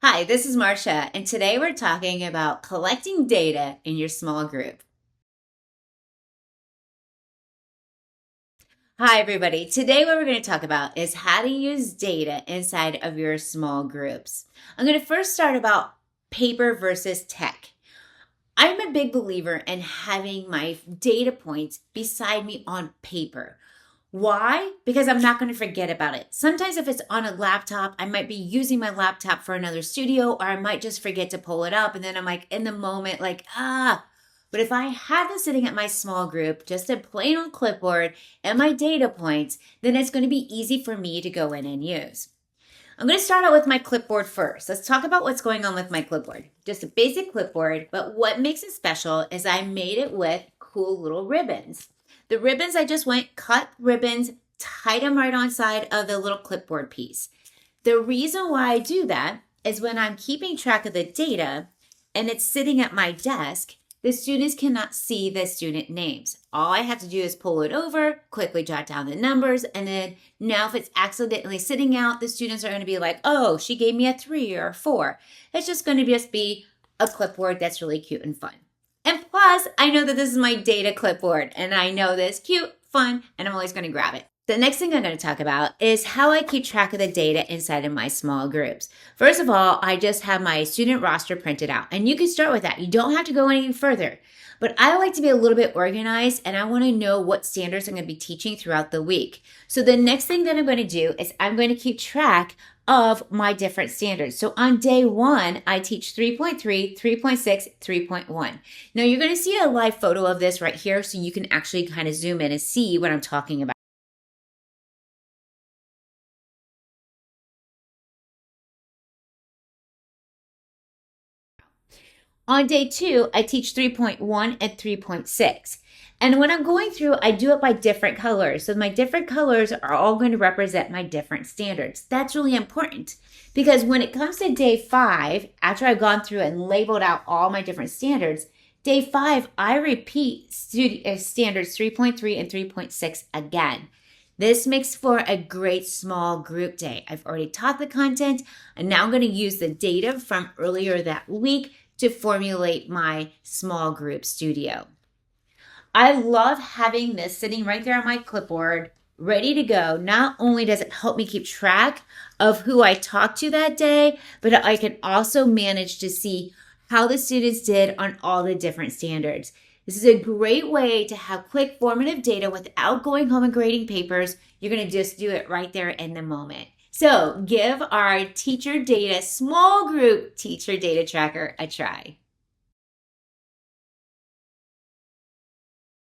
Hi, this is Marcia, and today we're talking about collecting data in your small group. Hi, everybody. Today, what we're going to talk about is how to use data inside of your small groups. I'm going to first start about paper versus tech. I'm a big believer in having my data points beside me on paper. Why? Because I'm not going to forget about it. Sometimes if it's on a laptop, I might be using my laptop for another studio, or I might just forget to pull it up. And then I'm like in the moment, but if I have this sitting at my small group, just a plain old clipboard and my data points, then it's going to be easy for me to go in and use. I'm going to start out with my clipboard first. Let's talk about what's going on with my clipboard. Just a basic clipboard, but what makes it special is I made it with cool little ribbons. The ribbons, I just went, cut ribbons, tied them right on side of the little clipboard piece. The reason why I do that is when I'm keeping track of the data and it's sitting at my desk, the students cannot see the student names. All I have to do is pull it over, quickly jot down the numbers, and then now if it's accidentally sitting out, the students are going to be like, oh, she gave me a 3 or a 4. It's just going to just be a clipboard that's really cute and fun. And plus, I know that this is my data clipboard, and I know that it's cute, fun, and I'm always going to grab it. The next thing I'm going to talk about is how I keep track of the data inside of my small groups. First of all, I just have my student roster printed out, and you can start with that. You don't have to go any further. But I like to be a little bit organized, and I want to know what standards I'm going to be teaching throughout the week. So the next thing that I'm going to do is I'm going to keep track of my different standards. So on day 1, I teach 3.3, 3.6, 3.1. Now you're going to see a live photo of this right here so you can actually kind of zoom in and see what I'm talking about. On day 2, I teach 3.1 and 3.6. And when I'm going through, I do it by different colors. So my different colors are all going to represent my different standards. That's really important because when it comes to day 5, after I've gone through and labeled out all my different standards, day 5, I repeat standards 3.3 and 3.6 again. This makes for a great small group day. I've already taught the content, and now I'm going to use the data from earlier that week to formulate my small group studio. I love having this sitting right there on my clipboard, ready to go. Not only does it help me keep track of who I talked to that day, but I can also manage to see how the students did on all the different standards. This is a great way to have quick formative data without going home and grading papers. You're going to just do it right there in the moment. So give our teacher data small group teacher data tracker a try.